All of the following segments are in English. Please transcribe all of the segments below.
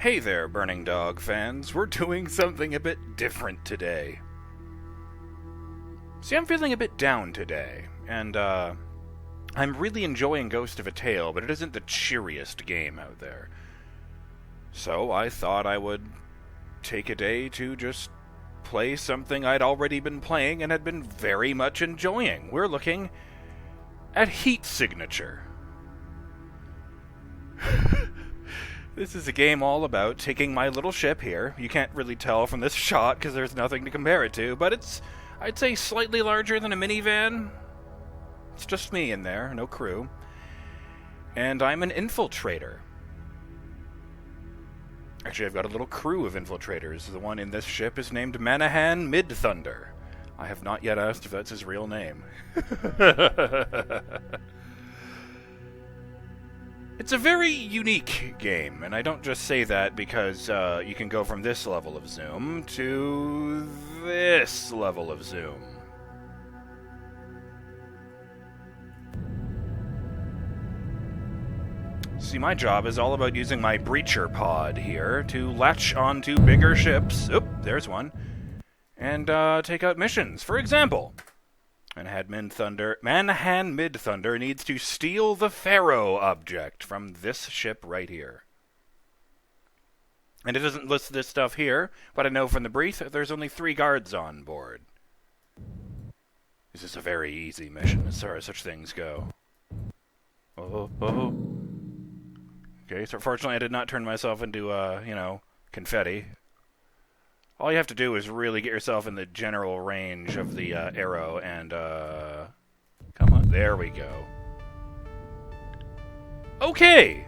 Hey there, Burning Dog fans. We're doing something a bit different today. See, I'm feeling a bit down today, and I'm really enjoying Ghost of a Tale, but it isn't the cheeriest game out there. So I thought I would take a day to just play something I'd already been playing and had been very much enjoying. We're looking at Heat Signature. This is a game all about taking my little ship here. You can't really tell from this shot because there's nothing to compare it to, but it's, I'd say, slightly larger than a minivan. It's just me in there, no crew. And I'm an infiltrator. Actually, I've got a little crew of infiltrators. The one in this ship is named Manahan Mid-Thunder. I have not yet asked if that's his real name. It's a very unique game, and I don't just say that because you can go from this level of zoom to this level of zoom. See, my job is all about using my breacher pod here to latch onto bigger ships. Oop, there's one. And take out missions. For example, Manahan Mid-Thunder needs to steal the Pharaoh object from this ship right here. And it doesn't list this stuff here, but I know from the brief that there's only 3 guards on board. This is a very easy mission as far as such things go. Oh. Okay, so fortunately I did not turn myself into, confetti. All you have to do is really get yourself in the general range of the arrow and, come on, there we go. Okay!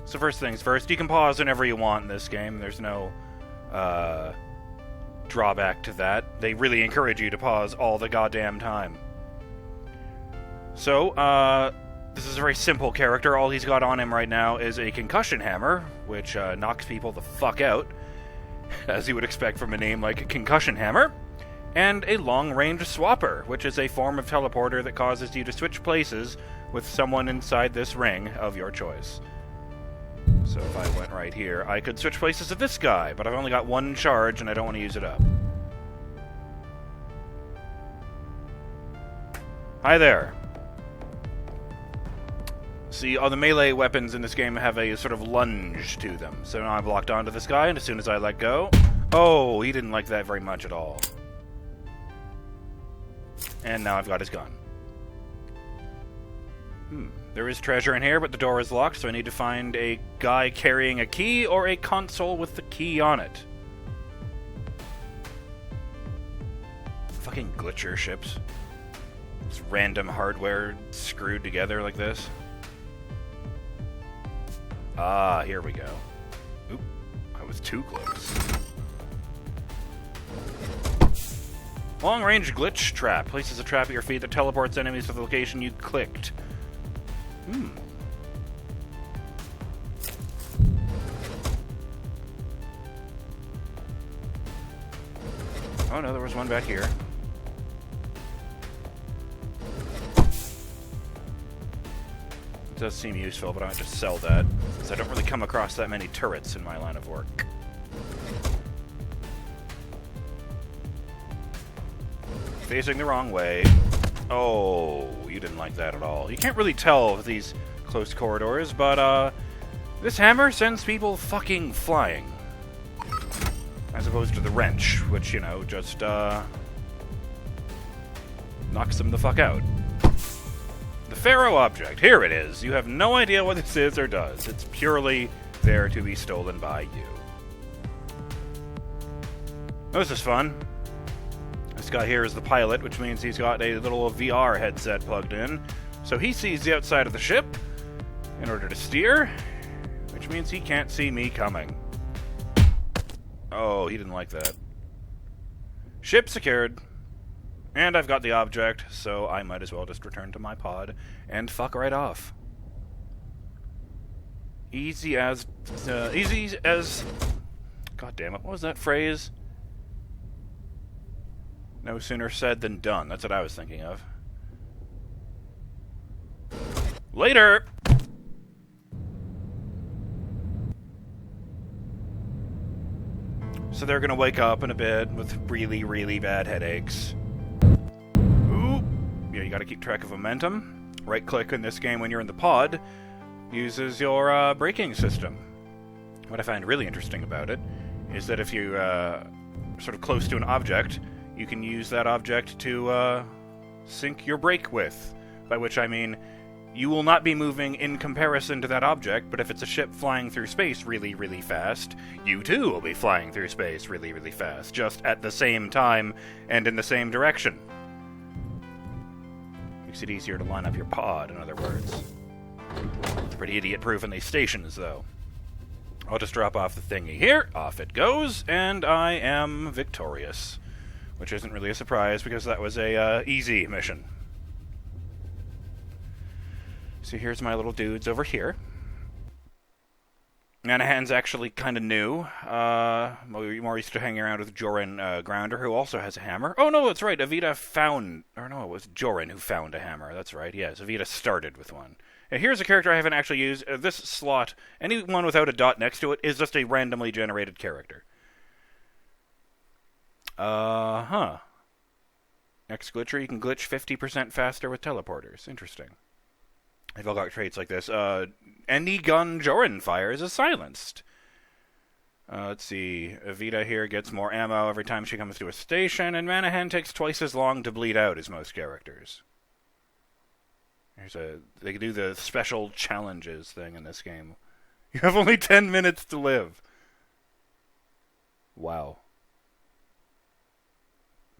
So first things first, you can pause whenever you want in this game. There's no drawback to that. They really encourage you to pause all the goddamn time. So, this is a very simple character. All he's got on him right now is a Concussion Hammer, which knocks people the fuck out, as you would expect from a name like Concussion Hammer, and a long-range swapper, which is a form of teleporter that causes you to switch places with someone inside this ring of your choice. So if I went right here, I could switch places with this guy, but I've only got 1 charge and I don't want to use it up. Hi there. See, all the melee weapons in this game have a sort of lunge to them. So now I'm locked onto this guy, and as soon as I let go... Oh, he didn't like that very much at all. And now I've got his gun. There is treasure in here, but the door is locked, so I need to find a guy carrying a key or a console with the key on it. Fucking glitcher ships. It's random hardware screwed together like this. Ah, here we go. Oop, I was too close. Long-range glitch trap. Places a trap at your feet that teleports enemies to the location you clicked. Oh no, there was one back here. Does seem useful, but I might just sell that, since I don't really come across that many turrets in my line of work. Facing the wrong way. Oh, you didn't like that at all. You can't really tell with these close corridors, but this hammer sends people fucking flying. As opposed to the wrench, which, just knocks them the fuck out. The Pharaoh object. Here it is. You have no idea what this is or does. It's purely there to be stolen by you. Oh, this is fun. This guy here is the pilot, which means he's got a little VR headset plugged in. So he sees the outside of the ship in order to steer, which means he can't see me coming. Oh, he didn't like that. Ship secured. And I've got the object, so I might as well just return to my pod and fuck right off. Easy as... God damn it, what was that phrase? No sooner said than done. That's what I was thinking of. Later! So they're gonna wake up in a bit with really, really bad headaches. Ooh! Yeah, you gotta keep track of momentum. Right-click in this game when you're in the pod uses your braking system. What I find really interesting about it is that if you sort of close to an object, you can use that object to sync your brake with. By which I mean, you will not be moving in comparison to that object, but if it's a ship flying through space really, really fast, you too will be flying through space really, really fast, just at the same time and in the same direction. Makes it easier to line up your pod, in other words. It's pretty idiot-proof in these stations, though. I'll just drop off the thingy here, off it goes, and I am victorious. Which isn't really a surprise, because that was a easy mission. So here's my little dudes over here. Manahan's actually kind of new. More used to hanging around with Joran Grounder, who also has a hammer. Oh no, that's right, Evita found... Or no, it was Joran who found a hammer. That's right, yes, Evita started with one. Now, here's a character I haven't actually used. This slot, anyone without a dot next to it, is just a randomly generated character. Next glitcher, you can glitch 50% faster with teleporters. Interesting. They've all got traits like this. Any gun Joran fires is silenced. Let's see. Evita here gets more ammo every time she comes to a station, and Manahan takes twice as long to bleed out as most characters. They do the special challenges thing in this game. You have only 10 minutes to live. Wow.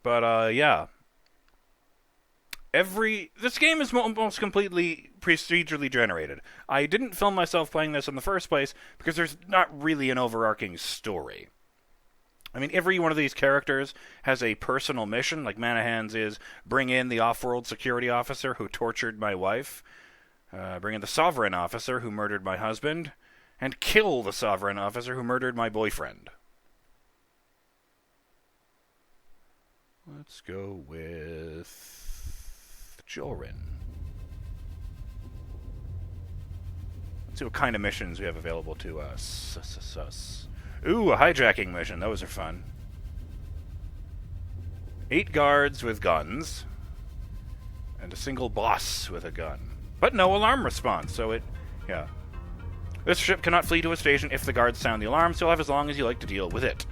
But, yeah. This game is almost completely procedurally generated. I didn't film myself playing this in the first place because there's not really an overarching story. I mean, every one of these characters has a personal mission, like Manahan's is bring in the off-world security officer who tortured my wife, bring in the sovereign officer who murdered my husband, and kill the sovereign officer who murdered my boyfriend. Let's go with Joran. Let's see what kind of missions we have available to us. Ooh, a hijacking mission. Those are fun. 8 guards with guns. And a single boss with a gun. But no alarm response, so yeah. This ship cannot flee to a station if the guards sound the alarm, so you'll have as long as you like to deal with it.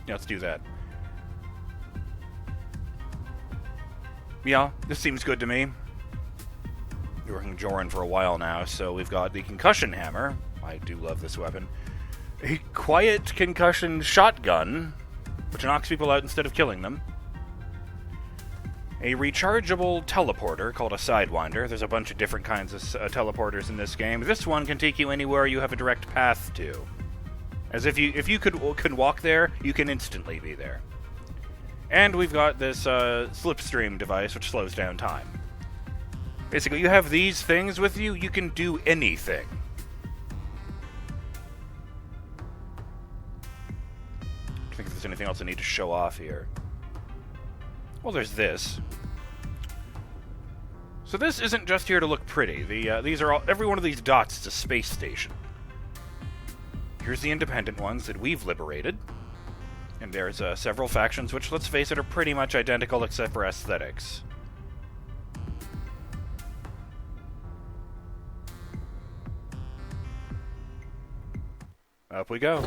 Yeah, let's do that. Yeah, this seems good to me. Been working Joran for a while now, so we've got the Concussion Hammer. I do love this weapon. A quiet concussion shotgun, which knocks people out instead of killing them. A rechargeable teleporter called a Sidewinder. There's a bunch of different kinds of teleporters in this game. This one can take you anywhere you have a direct path to. As if you could walk there, you can instantly be there. And we've got this slipstream device, which slows down time. Basically, you have these things with you, you can do anything. I think if there's anything else I need to show off here. Well, there's this. So this isn't just here to look pretty. These are every one of these dots is a space station. Here's the independent ones that we've liberated. And there's several factions which, let's face it, are pretty much identical except for aesthetics. Up we go.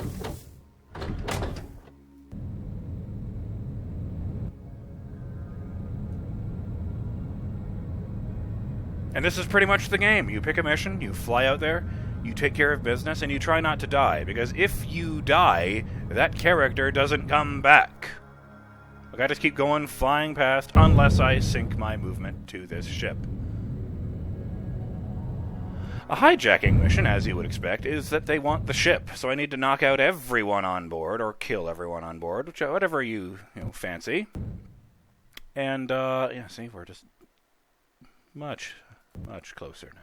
And this is pretty much the game. You pick a mission, you fly out there, you take care of business, and you try not to die. Because if you die, that character doesn't come back. Like, I just keep going, flying past, unless I sync my movement to this ship. A hijacking mission, as you would expect, is that they want the ship. So I need to knock out everyone on board, or kill everyone on board, whatever you fancy. And, yeah, see, we're just much closer now.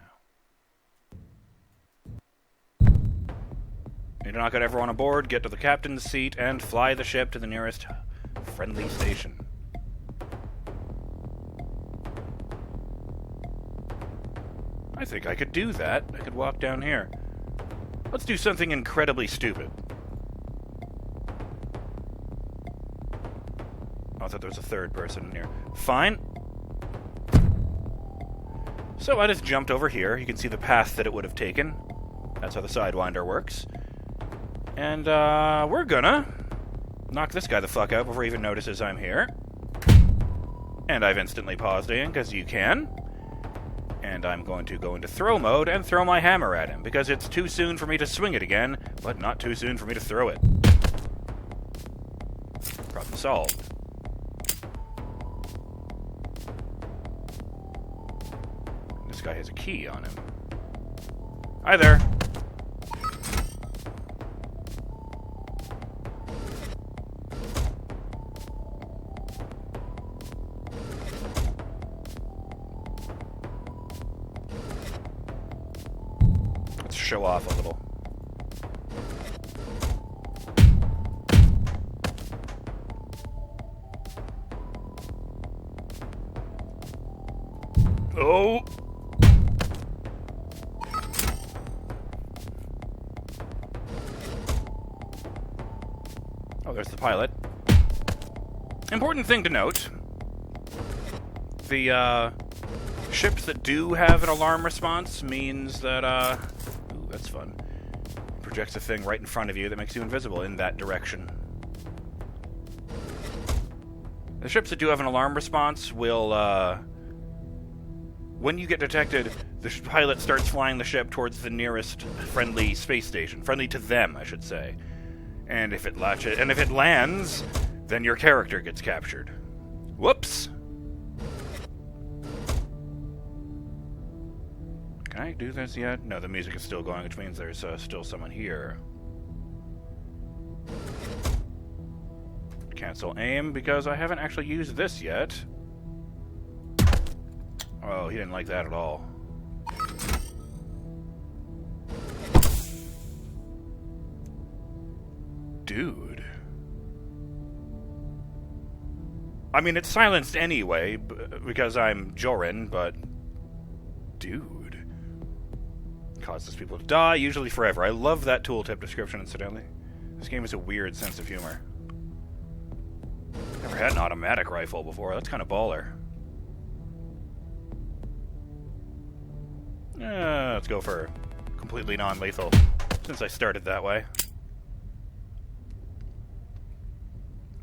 Need to knock out everyone aboard, get to the captain's seat, and fly the ship to the nearest friendly station. I think I could do that. I could walk down here. Let's do something incredibly stupid. Oh, I thought there was a third person in here. Fine. So I just jumped over here. You can see the path that it would have taken. That's how the Sidewinder works. And, we're gonna knock this guy the fuck out before he even notices I'm here. And I've instantly paused in, because you can. And I'm going to go into throw mode and throw my hammer at him, because it's too soon for me to swing it again, but not too soon for me to throw it. Problem solved. This guy has a key on him. Hi there. Let's show off a little. Oh! Oh, there's the pilot. Important thing to note. The, ships that do have an alarm response means that, ooh, that's fun. It projects a thing right in front of you that makes you invisible in that direction. The ships that do have an alarm response will, when you get detected, the pilot starts flying the ship towards the nearest friendly space station. Friendly to them, I should say. And if it lands, then your character gets captured. Whoops! Can I do this yet? No, the music is still going, which means there's still someone here. Cancel aim, because I haven't actually used this yet. Oh, he didn't like that at all. Dude. I mean, it's silenced anyway, because I'm Jorin, but... Dude. Causes people to die, usually forever. I love that tooltip description, incidentally. This game has a weird sense of humor. Never had an automatic rifle before. That's kind of baller. Let's go for completely non-lethal, since I started that way.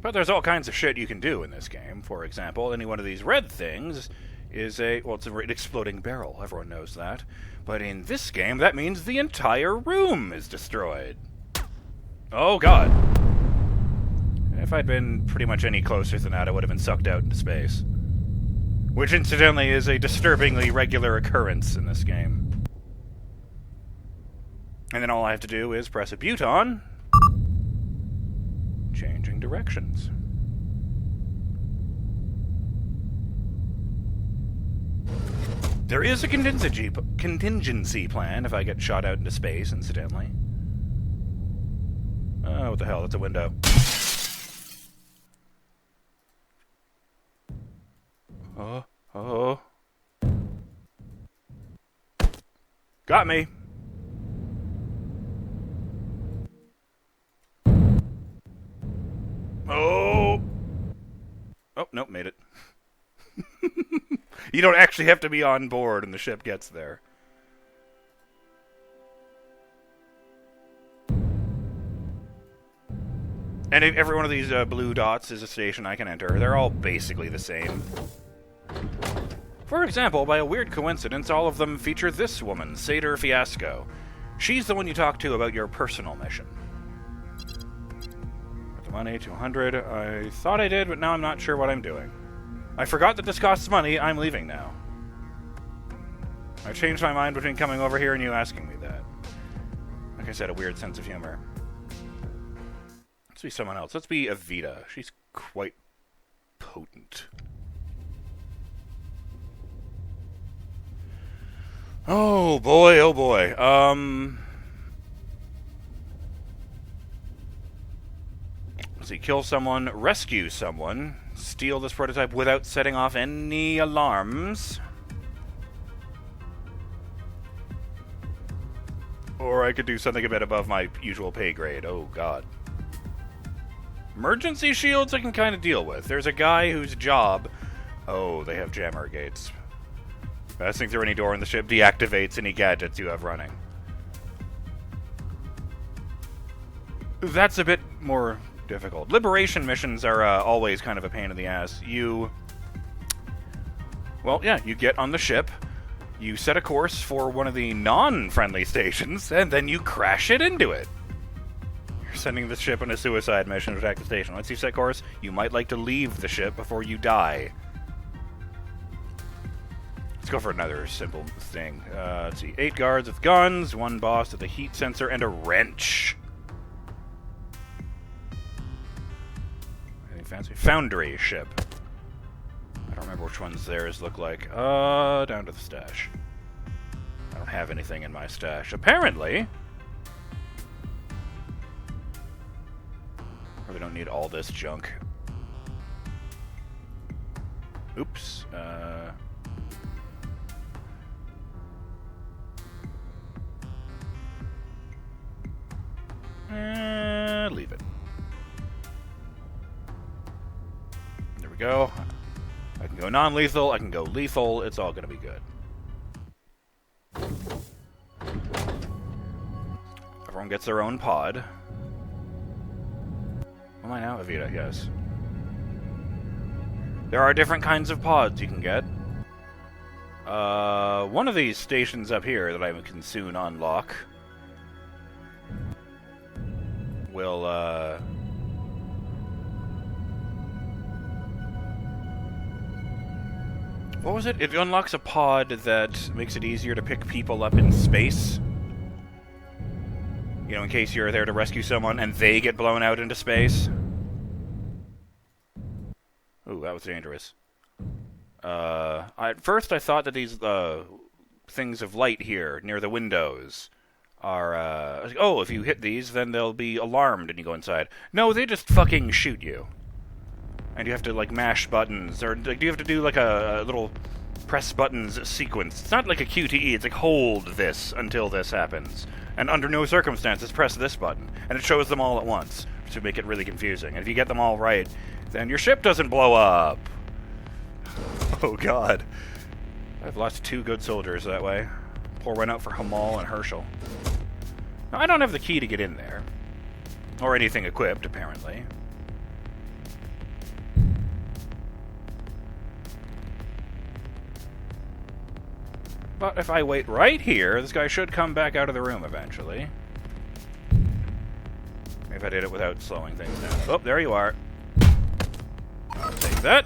But there's all kinds of shit you can do in this game. For example, any one of these red things is it's an exploding barrel. Everyone knows that. But in this game, that means the entire room is destroyed. Oh, God. If I'd been pretty much any closer than that, I would have been sucked out into space. Which, incidentally, is a disturbingly regular occurrence in this game. And then all I have to do is press a button, changing directions. There is a contingency plan if I get shot out into space, incidentally. Oh, what the hell? That's a window. Oh. Got me. Oh. Oh, nope, made it. You don't actually have to be on board and the ship gets there. And every one of these blue dots is a station I can enter. They're all basically the same. For example, by a weird coincidence, all of them feature this woman, Seder Fiasco. She's the one you talk to about your personal mission. Got the money, 200. I thought I did, but now I'm not sure what I'm doing. I forgot that this costs money. I'm leaving now. I changed my mind between coming over here and you asking me that. Like I said, a weird sense of humor. Let's be someone else. Let's be Evita. She's quite potent. Oh boy, oh boy. Let's see, kill someone, rescue someone, steal this prototype without setting off any alarms. Or I could do something a bit above my usual pay grade. Oh, God. Emergency shields I can kind of deal with. There's a guy whose job... Oh, they have jammer gates. Passing through any door in the ship deactivates any gadgets you have running. That's a bit more difficult. Liberation missions are always kind of a pain in the ass. Well, yeah, you get on the ship, you set a course for one of the non-friendly stations, and then you crash it into it. You're sending the ship on a suicide mission to attack the station. Once you set course, you might like to leave the ship before you die. Let's go for another simple thing. Let's see. 8 guards with guns, 1 boss with a heat sensor, and a wrench. Anything fancy? Foundry ship. I don't remember which ones theirs look like. Down to the stash. I don't have anything in my stash. Apparently. Probably don't need all this junk. Oops. Leave it. There we go. I can go non-lethal, I can go lethal, it's all gonna be good. Everyone gets their own pod. Am I now? Evita, yes. There are different kinds of pods you can get. One of these stations up here that I can soon unlock will, what was it? It unlocks a pod that makes it easier to pick people up in space. You know, in case you're there to rescue someone and they get blown out into space. Ooh, that was dangerous. At first I thought that these things of light here near the windows are, oh, if you hit these, then they'll be alarmed and you go inside. No, they just fucking shoot you. And you have to, like, mash buttons, or like, you have to do, like, a little press buttons sequence. It's not like a QTE, it's like, hold this until this happens. And under no circumstances, press this button. And it shows them all at once, to make it really confusing. And if you get them all right, then your ship doesn't blow up. Oh, God. I've lost 2 good soldiers that way. Pour one out for Hamal and Herschel. Now, I don't have the key to get in there. Or anything equipped, apparently. But if I wait right here, this guy should come back out of the room eventually. If I did it without slowing things down. Oh, there you are. I'll take that.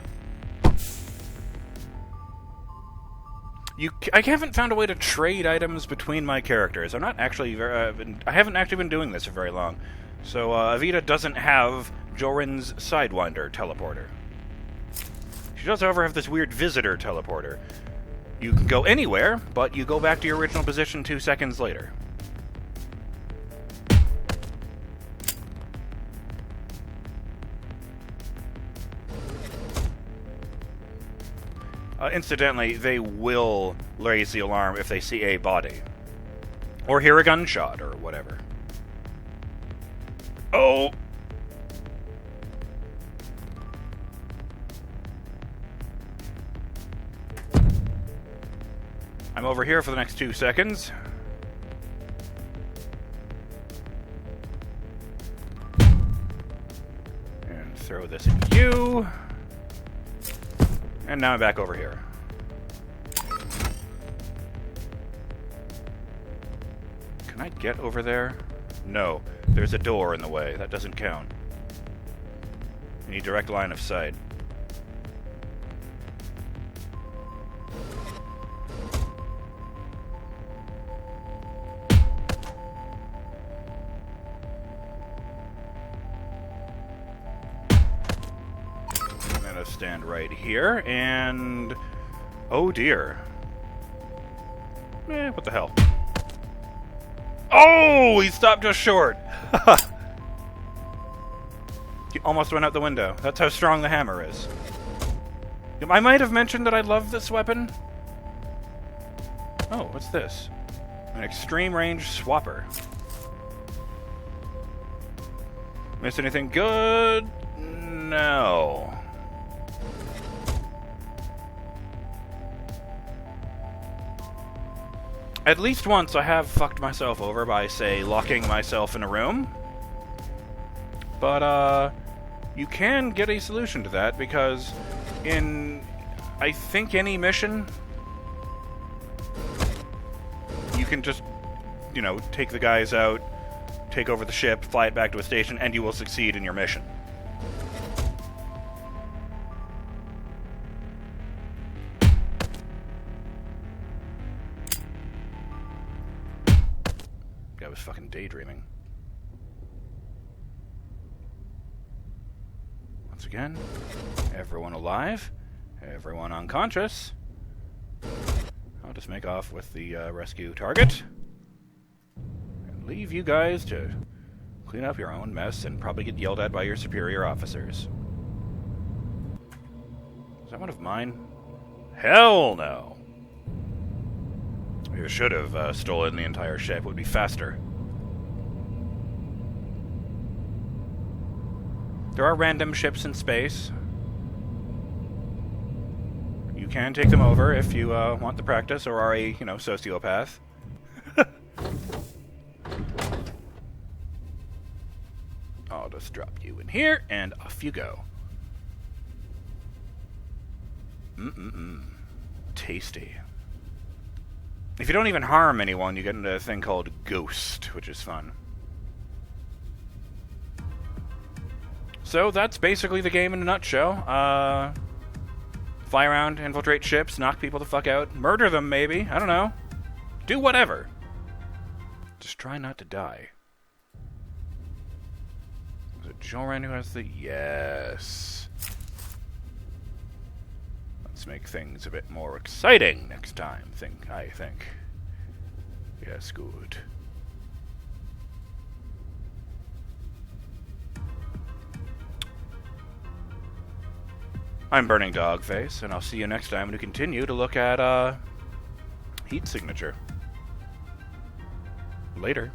I haven't found a way to trade items between my characters. I'm not actually I haven't actually been doing this for very long. So, Evita doesn't have Jorin's Sidewinder teleporter. She does, however, have this weird visitor teleporter. You can go anywhere, but you go back to your original position 2 seconds later. Incidentally, they will raise the alarm if they see a body. Or hear a gunshot, or whatever. Oh! I'm over here for the next 2 seconds. And throw this at you. And now I'm back over here. Can I get over there? No. There's a door in the way. That doesn't count. You need direct line of sight. Stand right here, and... oh dear. What the hell? Oh! He stopped just short! He almost went out the window. That's how strong the hammer is. I might have mentioned that I love this weapon. Oh, what's this? An extreme range swapper. Miss anything good? No. At least once I have fucked myself over by, say, locking myself in a room. But, you can get a solution to that, because in, I think, any mission, you can just, you know, take the guys out, take over the ship, fly it back to a station, and you will succeed in your mission. I was fucking daydreaming. Once again, everyone alive, everyone unconscious. I'll just make off with the rescue target. And leave you guys to clean up your own mess and probably get yelled at by your superior officers. Is that one of mine? Hell no! You should have stolen the entire ship. It would be faster. There are random ships in space. You can take them over if you want the practice or are a, you know, sociopath. I'll just drop you in here, and off you go. Tasty. If you don't even harm anyone, you get into a thing called Ghost, which is fun. So that's basically the game in a nutshell. Fly around, infiltrate ships, knock people the fuck out, murder them maybe, I don't know. Do whatever. Just try not to die. Is it Joran who has the... Yes. Let's make things a bit more exciting next time, I think. Yes, good. I'm BurningDogFace, and I'll see you next time to continue to look at, heat signature. Later.